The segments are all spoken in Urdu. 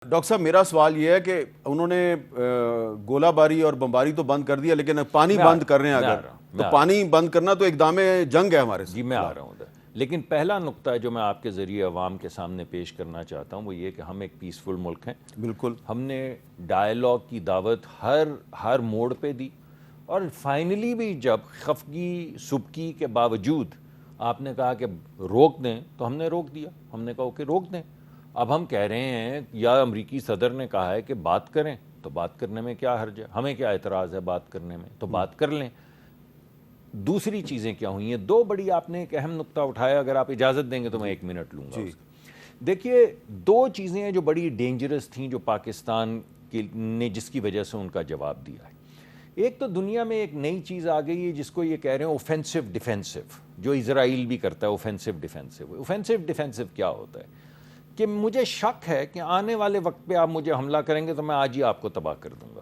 ڈاکٹر صاحب میرا سوال یہ ہے کہ انہوں نے گولہ باری اور بمباری تو بند کر دیا، لیکن پانی بند کر رہے ہیں اگر تو پانی بند کرنا تو اقدام جنگ ہے ہمارے سے. جی میں آ رہا ہوں ادھر، لیکن پہلا نقطہ جو میں آپ کے ذریعے عوام کے سامنے پیش کرنا چاہتا ہوں وہ یہ کہ ہم ایک پیسفل ملک ہیں. بالکل ہم نے ڈائیلاگ کی دعوت ہر موڑ پہ دی، اور فائنلی بھی جب خفگی سبکی کے باوجود آپ نے کہا کہ روک دیں تو ہم نے روک دیا. ہم نے کہا کہ روک دیں. اب ہم کہہ رہے ہیں یا امریکی صدر نے کہا ہے کہ بات کریں، تو بات کرنے میں کیا حرج ہے؟ ہمیں کیا اعتراض ہے بات کرنے میں؟ تو بات کر لیں. دوسری چیزیں کیا ہوئی ہیں؟ دو بڑی آپ نے ایک اہم نقطہ اٹھایا، اگر آپ اجازت دیں گے تو میں 1 منٹ لوں گا. دیکھیے 2 چیزیں ہیں جو بڑی ڈینجرس تھیں جو پاکستان نے جس کی وجہ سے ان کا جواب دیا ہے. ایک تو دنیا میں ایک نئی چیز آ گئی ہے جس کو یہ کہہ رہے ہیں اوفینسو ڈیفینسو، جو اسرائیل بھی کرتا ہے. اوفینسو ڈیفینسو، اوفینسو ڈیفینسو کیا ہوتا ہے کہ مجھے شک ہے کہ آنے والے وقت پہ آپ مجھے حملہ کریں گے تو میں آج ہی آپ کو تباہ کر دوں گا.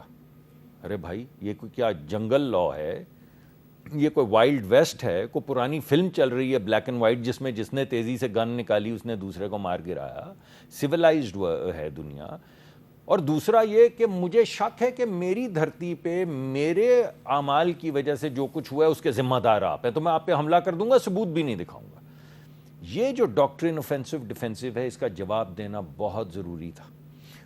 ارے بھائی یہ کوئی کیا جنگل لا ہے؟ یہ کوئی وائلڈ ویسٹ ہے؟ کوئی پرانی فلم چل رہی ہے بلیک اینڈ وائٹ جس نے تیزی سے گن نکالی اس نے دوسرے کو مار گرایا؟ سویلائزڈ ہے دنیا. اور دوسرا یہ کہ مجھے شک ہے کہ میری دھرتی پہ میرے اعمال کی وجہ سے جو کچھ ہوا ہے اس کے ذمہ دار آپ ہیں، تو میں آپ پہ حملہ کر دوں گا، ثبوت بھی نہیں دکھاؤں گا. یہ جو ڈاکٹرن اوفینسو ڈیفینسو ہے اس کا جواب دینا بہت ضروری تھا.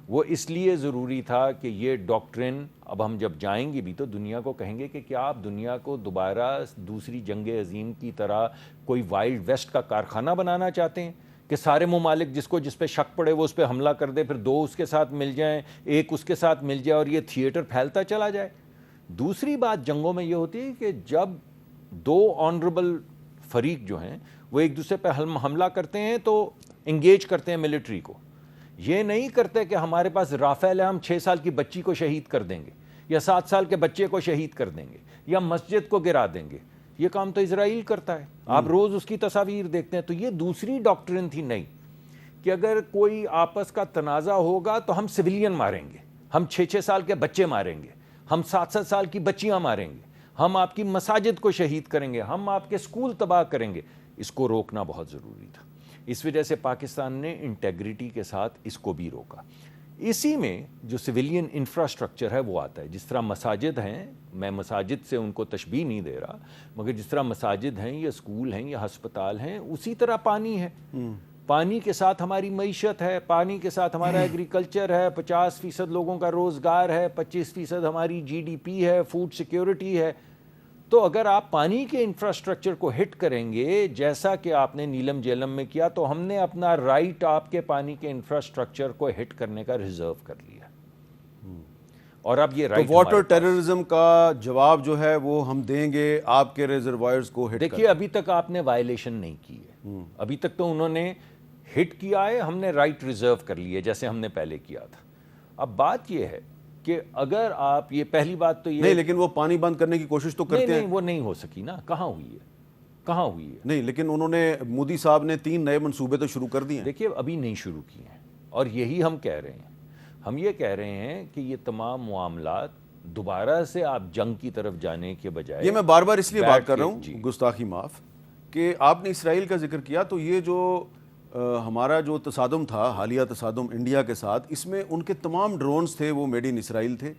وہ اس لیے ضروری تھا کہ یہ ڈاکٹرن اب ہم جب جائیں گے بھی تو دنیا کو کہیں گے کہ کیا آپ دنیا کو دوبارہ دوسری جنگ عظیم کی طرح کوئی وائلڈ ویسٹ کا کارخانہ بنانا چاہتے ہیں کہ سارے ممالک جس پہ شک پڑے وہ اس پہ حملہ کر دے، پھر 2 اس کے ساتھ مل جائیں، 1 اس کے ساتھ مل جائے اور یہ تھیٹر پھیلتا چلا جائے. دوسری بات جنگوں میں یہ ہوتی ہے کہ جب 2 آنریبل فریق جو ہیں وہ ایک دوسرے پہ حملہ کرتے ہیں تو انگیج کرتے ہیں ملٹری کو. یہ نہیں کرتے کہ ہمارے پاس رافیل ہے، ہم 6 سال کی بچی کو شہید کر دیں گے یا 7 سال کے بچے کو شہید کر دیں گے یا مسجد کو گرا دیں گے. یہ کام تو اسرائیل کرتا ہے، آپ روز اس کی تصاویر دیکھتے ہیں. تو یہ دوسری ڈاکٹرن تھی نہیں کہ اگر کوئی آپس کا تنازع ہوگا تو ہم سویلین ماریں گے، ہم 6 سال کے بچے ماریں گے، ہم 7 سال کی بچیاں ماریں گے، ہم آپ کی مساجد کو شہید کریں گے، ہم آپ کے اسکول تباہ کریں گے. اس کو روکنا بہت ضروری تھا. اس وجہ سے پاکستان نے انٹیگریٹی کے ساتھ اس کو بھی روکا. اسی میں جو سویلین انفراسٹرکچر ہے وہ آتا ہے. جس طرح مساجد ہیں، میں مساجد سے ان کو تشبیہ نہیں دے رہا، مگر جس طرح مساجد ہیں یا اسکول ہیں یا ہسپتال ہیں، اسی طرح پانی ہے. پانی کے ساتھ ہماری معیشت ہے، پانی کے ساتھ ہمارا ایگریکلچر ہے، 50% لوگوں کا روزگار ہے، 25% ہماری GDP ہے، فوڈ سیکیورٹی ہے. تو اگر آپ پانی کے انفراسٹرکچر کو ہٹ کریں گے جیسا کہ آپ نے نیلم جیلم میں کیا، تو ہم نے اپنا رائٹ آپ کے پانی کے انفراسٹرکچر کو ہٹ کرنے کا ریزرو کر لیا. اور اب یہ رائٹ واٹر ٹیررزم کا جواب جو ہے وہ ہم دیں گے آپ کے ریزروائرز کو ہٹ. دیکھیے ابھی تک آپ نے وائلیشن نہیں کی ہے، ابھی تک تو انہوں نے ہٹ کیا ہے، ہم نے رائٹ ریزرو کر لیے جیسے ہم نے پہلے کیا تھا. اب بات یہ ہے کہ اگر آپ یہ پہلی بات تو یہ نہیں، لیکن وہ پانی بند کرنے کی کوشش تو کرتے ہیں. نہیں وہ نہیں ہو سکی نا. کہاں ہوئی ہے؟ نہیں، لیکن انہوں نے مودی صاحب نے 3 نئے منصوبے تو شروع کر دیے ہیں. دیکھیے ابھی نہیں شروع کیے ہیں، اور یہی ہم کہہ رہے ہیں. ہم یہ کہہ رہے ہیں کہ یہ تمام معاملات دوبارہ سے آپ جنگ کی طرف جانے کے بجائے، یہ میں بار بار اس لیے بات کر رہا ہوں، گستاخی معاف، کہ آپ نے اسرائیل کا ذکر کیا تو یہ جو ہمارا جو تصادم تھا، حالیہ تصادم انڈیا کے ساتھ، اس میں ان کے تمام ڈرونز تھے وہ میڈ ان اسرائیل تھے.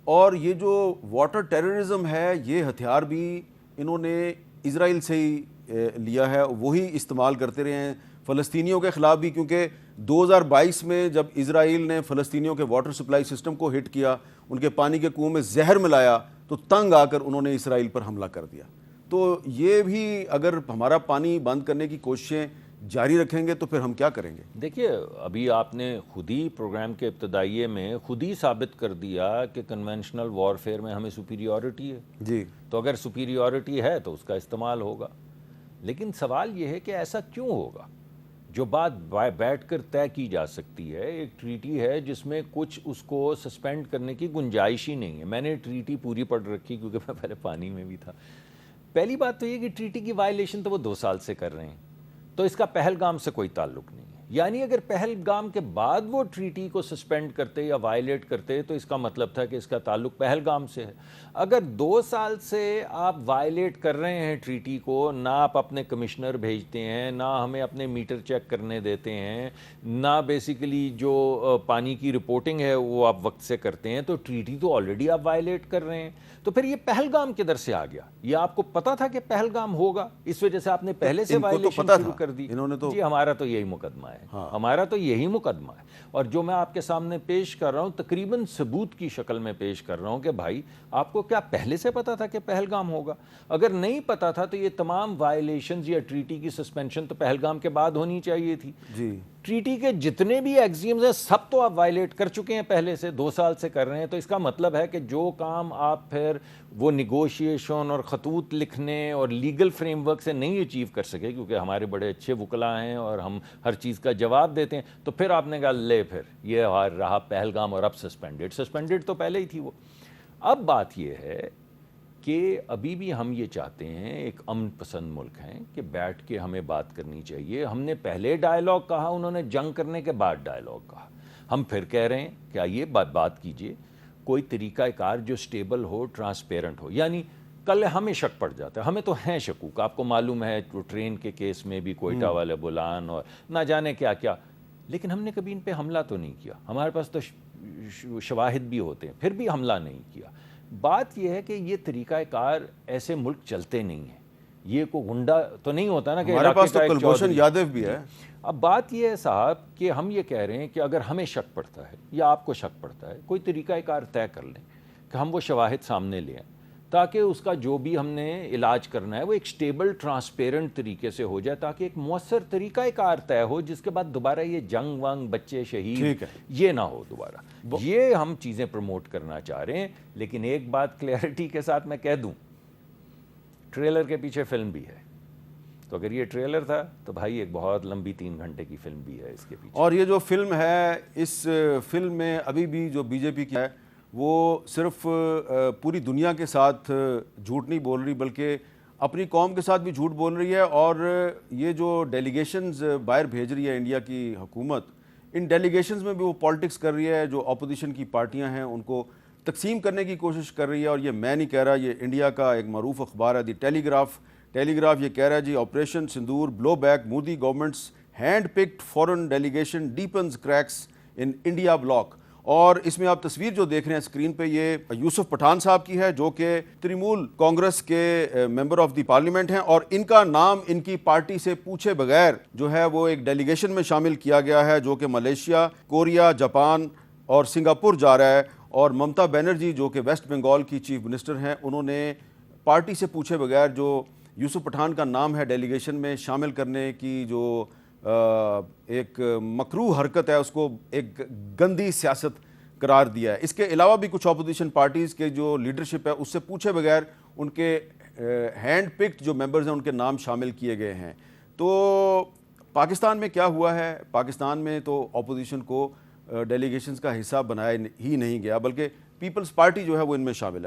اور یہ جو واٹر ٹیررزم ہے یہ ہتھیار بھی انہوں نے اسرائیل سے ہی لیا ہے، وہی استعمال کرتے رہے ہیں فلسطینیوں کے خلاف بھی. کیونکہ 2022 میں جب اسرائیل نے فلسطینیوں کے واٹر سپلائی سسٹم کو ہٹ کیا، ان کے پانی کے کنویں میں زہر ملایا، تو تنگ آ کر انہوں نے اسرائیل پر حملہ کر دیا. تو یہ بھی اگر ہمارا پانی بند کرنے کی کوششیں جاری رکھیں گے تو پھر ہم کیا کریں گے؟ دیکھیے ابھی آپ نے خود ہی پروگرام کے ابتدائیے میں خود ہی ثابت کر دیا کہ کنونشنل وارفیئر میں ہمیں سپیریورٹی ہے. جی، تو اگر سپیریورٹی ہے تو اس کا استعمال ہوگا. لیکن سوال یہ ہے کہ ایسا کیوں ہوگا؟ جو بات بیٹھ کر طے کی جا سکتی ہے، ایک ٹریٹی ہے جس میں کچھ اس کو سسپینڈ کرنے کی گنجائش ہی نہیں ہے. میں نے ٹریٹی پوری پڑھ رکھی کیونکہ میں پہلے پانی میں بھی تھا. پہلی بات تو یہ کہ ٹریٹی کی وائلیشن تو وہ 2 سال سے کر رہے ہیں، تو اس کا پہلگام سے کوئی تعلق نہیں ہے. یعنی اگر پہلگام کے بعد وہ ٹریٹی کو سسپینڈ کرتے یا وائلیٹ کرتے تو اس کا مطلب تھا کہ اس کا تعلق پہلگام سے ہے. اگر 2 سال سے آپ وائلیٹ کر رہے ہیں ٹریٹی کو, نہ آپ اپنے کمشنر بھیجتے ہیں, نہ ہمیں اپنے میٹر چیک کرنے دیتے ہیں, نہ بیسیکلی جو پانی کی رپورٹنگ ہے وہ آپ وقت سے کرتے ہیں, تو ٹریٹی تو آلریڈی آپ وائلیٹ کر رہے ہیں. تو پھر یہ پہلگام کدھر سے آ گیا؟ یہ آپ کو پتا تھا کہ پہلگام ہوگا, اس وجہ سے آپ نے پہلے سے وائلیشن شروع کر دی؟ جی ہمارا تو یہی مقدمہ ہے, ہمارا تو یہی مقدمہ ہے. اور جو میں آپ کے سامنے پیش کر رہا ہوں تقریباً ثبوت کی شکل میں پیش کر رہا ہوں کہ بھائی آپ کو کیا پہلے سے پتا تھا کہ پہلگام ہوگا؟ اگر نہیں پتا تھا تو یہ تمام وائلیشنز یا ٹریٹی کی سسپینشن تو پہلگام کے بعد ہونی چاہیے تھی. جی ٹریٹی کے جتنے بھی ایگزیمز ہیں سب تو آپ وائلیٹ کر چکے ہیں پہلے سے, 2 سال سے کر رہے ہیں. تو اس کا مطلب ہے کہ جو کام آپ پھر وہ نیگوشیشن اور خطوط لکھنے اور لیگل فریم ورک سے نہیں اچیو کر سکے, کیونکہ ہمارے بڑے اچھے وکلاء ہیں اور ہم ہر چیز کا جواب دیتے ہیں, تو پھر آپ نے کہا لے پھر یہ رہا پہلگام اور اب سسپینڈڈ تو پہلے ہی تھی وہ. اب بات یہ ہے کہ ابھی بھی ہم یہ چاہتے ہیں, ایک امن پسند ملک ہیں, کہ بیٹھ کے ہمیں بات کرنی چاہیے. ہم نے پہلے ڈائیلاگ کہا, انہوں نے جنگ کرنے کے بعد ڈائیلاگ کہا. ہم پھر کہہ رہے ہیں کہ آئیے بات کیجئے, کوئی طریقہ کار جو سٹیبل ہو, ٹرانسپیرنٹ ہو. یعنی کل ہمیں شک پڑ جاتا ہے, ہمیں تو ہیں شکوک, آپ کو معلوم ہے ٹرین کے کیس میں بھی کوئٹہ والے بلان اور نہ جانے کیا کیا, لیکن ہم نے کبھی ان پہ حملہ تو نہیں کیا. ہمارے پاس تو شواہد بھی ہوتے ہیں, پھر بھی حملہ نہیں کیا. بات یہ ہے کہ یہ طریقہ کار ایسے ملک چلتے نہیں ہیں. یہ کوئی غنڈہ تو نہیں ہوتا نا کہ ہمارے پاس تو کلبھوشن یادو بھی ہے. اب بات یہ ہے صاحب کہ ہم یہ کہہ رہے ہیں کہ اگر ہمیں شک پڑتا ہے یا آپ کو شک پڑتا ہے, کوئی طریقہ کار طے کر لیں کہ ہم وہ شواہد سامنے لے آئیں, تاکہ اس کا جو بھی ہم نے علاج کرنا ہے وہ ایک سٹیبل ٹرانسپیرنٹ طریقے سے ہو جائے, تاکہ ایک مؤثر طریقہ کار طے ہو, جس کے بعد دوبارہ یہ جنگ ونگ بچے شہید یہ نہ ہو دوبارہ. یہ ہم چیزیں پروموٹ کرنا چاہ رہے ہیں. لیکن ایک بات کلیئرٹی کے ساتھ میں کہہ دوں, ٹریلر کے پیچھے فلم بھی ہے. تو اگر یہ ٹریلر تھا تو بھائی ایک بہت لمبی 3 گھنٹے کی فلم بھی ہے اس کے پیچھے. اور یہ جو فلم ہے, اس فلم میں ابھی بھی جو بی جے پی کی ہے وہ صرف پوری دنیا کے ساتھ جھوٹ نہیں بول رہی, بلکہ اپنی قوم کے ساتھ بھی جھوٹ بول رہی ہے. اور یہ جو ڈیلیگیشنز باہر بھیج رہی ہے انڈیا کی حکومت, ان ڈیلیگیشنز میں بھی وہ پالیٹکس کر رہی ہے. جو اپوزیشن کی پارٹیاں ہیں ان کو تقسیم کرنے کی کوشش کر رہی ہے. اور یہ میں نہیں کہہ رہا, یہ انڈیا کا ایک معروف اخبار ہے دی ٹیلیگراف یہ کہہ رہا ہے جی, operation Sindoor blowback Modi government's hand picked foreign delegation deepens cracks in India bloc. اور اس میں آپ تصویر جو دیکھ رہے ہیں اسکرین پہ, یہ یوسف پٹھان صاحب کی ہے جو کہ ترنمول کانگریس کے ممبر آف دی پارلیمنٹ ہیں, اور ان کا نام ان کی پارٹی سے پوچھے بغیر جو ہے وہ ایک ڈیلیگیشن میں شامل کیا گیا ہے, جو کہ ملیشیا, کوریا, جاپان اور سنگاپور جا رہا ہے. اور ممتا بینرجی جو کہ ویسٹ بنگال کی چیف منسٹر ہیں, انہوں نے پارٹی سے پوچھے بغیر جو یوسف پٹھان کا نام ہے ڈیلیگیشن میں شامل کرنے کی جو ایک مکروہ حرکت ہے, اس کو ایک گندی سیاست قرار دیا ہے. اس کے علاوہ بھی کچھ اپوزیشن پارٹیز کے جو لیڈرشپ ہے اس سے پوچھے بغیر ان کے ہینڈ پکڈ جو ممبرز ہیں ان کے نام شامل کیے گئے ہیں. تو پاکستان میں کیا ہوا ہے, پاکستان میں تو اپوزیشن کو ڈیلیگیشنز کا حصہ بنایا ہی نہیں گیا, بلکہ پیپلز پارٹی جو ہے وہ ان میں شامل ہے.